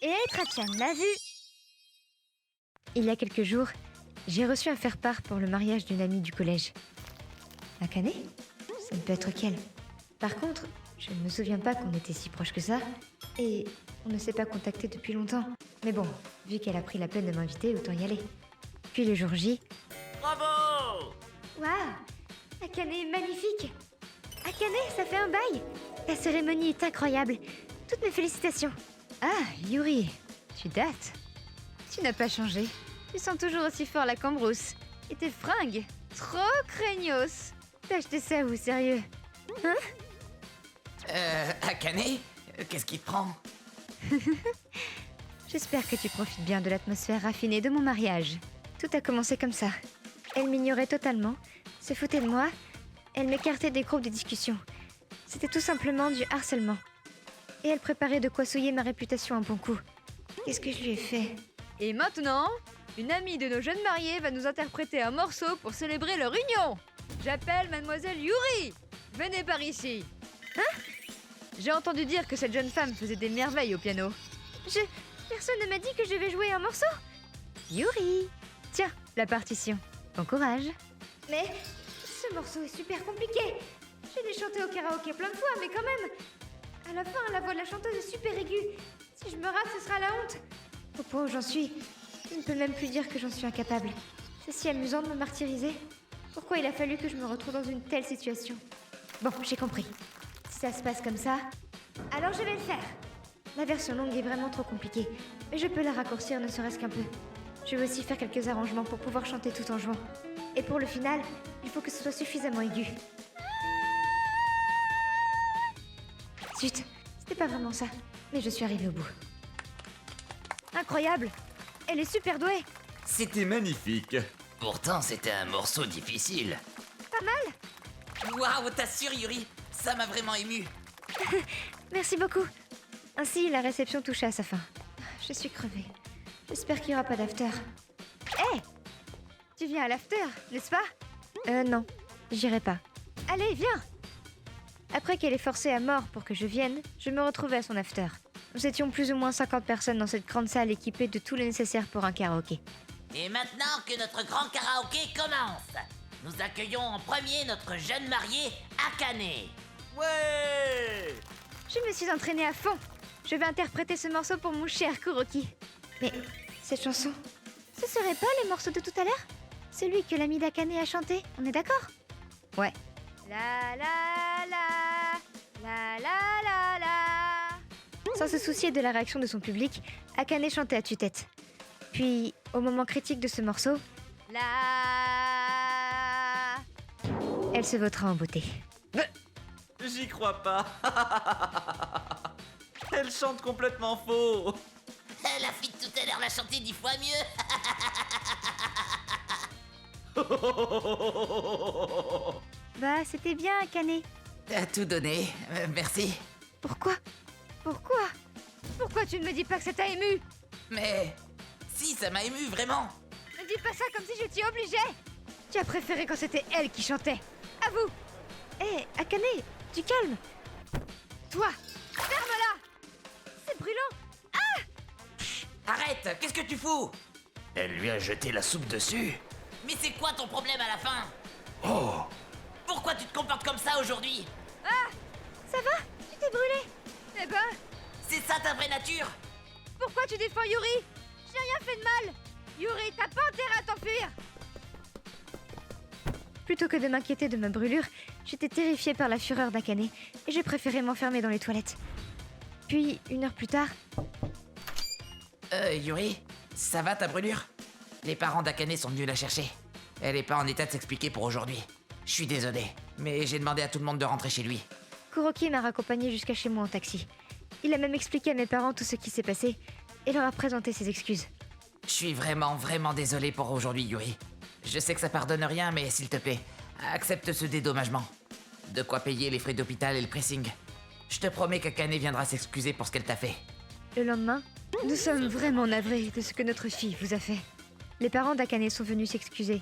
Et Trachan l'a vu. Il y a quelques jours, j'ai reçu un faire-part pour le mariage d'une amie du collège. Akane? Ça ne peut être qu'elle. Par contre, je ne me souviens pas qu'on était si proches que ça. Et on ne s'est pas contacté depuis longtemps. Mais bon, vu qu'elle a pris la peine de m'inviter, autant y aller. Puis le jour J... Bravo! Waouh! Akane est magnifique! Akane, ça fait un bail! La cérémonie est incroyable. Toutes mes félicitations. Ah, Yuri, tu dates. Tu n'as pas changé. Tu sens toujours aussi fort la cambrousse. Et tes fringues, trop craignos. T'as acheté ça où, sérieux? Hein? Akane? Qu'est-ce qui te prend? J'espère que tu profites bien de l'atmosphère raffinée de mon mariage. Tout a commencé comme ça. Elle m'ignorait totalement, se foutait de moi, elle m'écartait des groupes de discussion. C'était tout simplement du harcèlement. Et elle préparait de quoi souiller ma réputation un bon coup. Qu'est-ce que je lui ai fait? Et maintenant, une amie de nos jeunes mariés va nous interpréter un morceau pour célébrer leur union. J'appelle mademoiselle Yuri. Venez par ici. Hein? J'ai entendu dire que cette jeune femme faisait des merveilles au piano. Personne ne m'a dit que je vais jouer un morceau. Yuri! Tiens, la partition. Bon courage. Mais ce morceau est super compliqué. J'ai dû chanter au karaoké plein de fois, mais quand même. À la fin, la voix de la chanteuse est super aiguë. Si je me rate, ce sera la honte. Au point où j'en suis, je ne peux même plus dire que j'en suis incapable. C'est si amusant de me martyriser. Pourquoi il a fallu que je me retrouve dans une telle situation? Bon, j'ai compris. Si ça se passe comme ça, alors je vais le faire. La version longue est vraiment trop compliquée, mais je peux la raccourcir ne serait-ce qu'un peu. Je vais aussi faire quelques arrangements pour pouvoir chanter tout en jouant. Et pour le final, il faut que ce soit suffisamment aigu. Zut, c'était pas vraiment ça, mais je suis arrivée au bout. Incroyable! Elle est super douée! C'était magnifique. Pourtant, c'était un morceau difficile. Pas mal! Waouh, t'assures, Yuri? Ça m'a vraiment ému. Merci beaucoup. Ainsi, la réception touche à sa fin. Je suis crevée. J'espère qu'il n'y aura pas d'after. Hé! Tu viens à l'after, n'est-ce pas? Non, j'irai pas. Allez, viens! Après qu'elle ait forcé à mort pour que je vienne, je me retrouvais à son after. Nous étions plus ou moins 50 personnes dans cette grande salle équipée de tout le nécessaire pour un karaoké. Et maintenant que notre grand karaoké commence, nous accueillons en premier notre jeune marié, Akane. Ouais! Je me suis entraînée à fond. Je vais interpréter ce morceau pour mon cher Kuroki. Mais cette chanson, ce serait pas les morceaux de tout à l'heure? Celui que l'ami d'Akane a chanté, on est d'accord? Ouais. La la la, la la la la. Sans se soucier de la réaction de son public, Akane chantait à tue-tête. Puis, au moment critique de ce morceau, La. elle se vautra en beauté. J'y crois pas. Elle chante complètement faux. La fille de tout à l'heure l'a chanté 10 fois mieux. Bah, c'était bien, Akane. T'as tout donné, merci. Pourquoi? Pourquoi tu ne me dis pas que ça t'a ému? Mais si, ça m'a ému, vraiment. Ne dis pas ça comme si je t'y obligeais. Tu as préféré quand c'était elle qui chantait. Avoue. Hé, Akane, du calme. Toi, ferme-la. C'est brûlant. Arrête, qu'est-ce que tu fous? Elle lui a jeté la soupe dessus. Mais c'est quoi ton problème à la fin? Oh! Pourquoi tu te comportes comme ça aujourd'hui? Ça va? Tu t'es brûlé? Eh ben, C'est ça ta vraie nature? pourquoi tu défends Yuri? J'ai rien fait de mal. Yuri, t'as pas intérêt à t'enfuir. Plutôt que de m'inquiéter de ma brûlure, j'étais terrifiée par la fureur d'Akane et j'ai préféré m'enfermer dans les toilettes. Puis, 1 heure plus tard, Yuri, ça va ta brûlure? Les parents d'Akane sont venus la chercher. Elle est pas en état de s'expliquer pour aujourd'hui. Je suis désolé, mais j'ai demandé à tout le monde de rentrer chez lui. Kuroki m'a raccompagnée jusqu'à chez moi en taxi. Il a même expliqué à mes parents tout ce qui s'est passé et leur a présenté ses excuses. Je suis vraiment désolé pour aujourd'hui, Yuri. Je sais que ça pardonne rien, mais s'il te plaît, accepte ce dédommagement. De quoi payer les frais d'hôpital et le pressing. Je te promets qu'Akane viendra s'excuser pour ce qu'elle t'a fait. Le lendemain, nous sommes vraiment navrés de ce que notre fille vous a fait. Les parents d'Akane sont venus s'excuser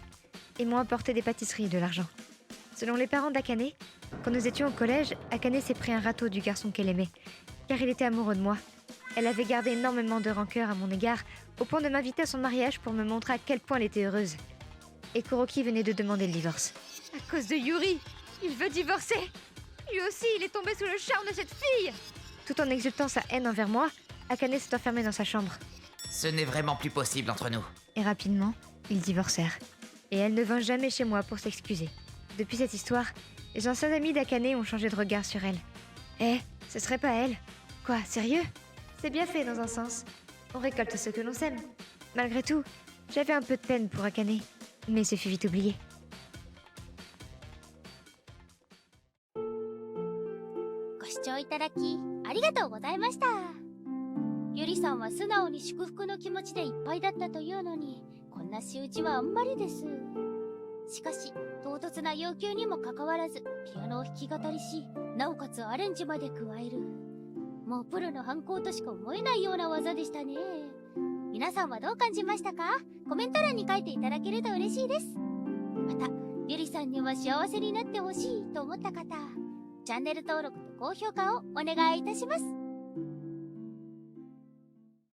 et m'ont apporté des pâtisseries et de l'argent. Selon les parents d'Akane, quand nous étions au collège, Akane s'est pris un râteau du garçon qu'elle aimait, car il était amoureux de moi. Elle avait gardé énormément de rancœur à mon égard, au point de m'inviter à son mariage pour me montrer à quel point elle était heureuse. Et Kuroki venait de demander le divorce. À cause de Yuri, il veut divorcer. Lui aussi, il est tombé sous le charme de cette fille. Tout en exultant sa haine envers moi, Akane s'est enfermée dans sa chambre. Ce n'est vraiment plus possible entre nous. Et rapidement, ils divorcèrent. Et elle ne vint jamais chez moi pour s'excuser. Depuis cette histoire, les anciens amis d'Akane ont changé de regard sur elle. Eh, ce serait pas elle. Quoi, sérieux? C'est bien fait dans un sens. On récolte ce que l'on sème. Malgré tout, j'avais un peu de peine pour Akane, mais ce fut vite oublié. ご視聴いただきありがとうございました。ゆりさんは素直に祝福の気持ちでいっぱいだったというのに、こんな仕打ちはあんまりです。しかし唐突な要求にもかかわらずピアノを弾き語りし、なおかつアレンジまで加える。もうプロの犯行としか思えないような技でしたね。皆さんはどう感じましたか？コメント欄に書いていただけると嬉しいです。またゆりさんには幸せになってほしいと思った方、チャンネル登録と高評価をお願いいたします。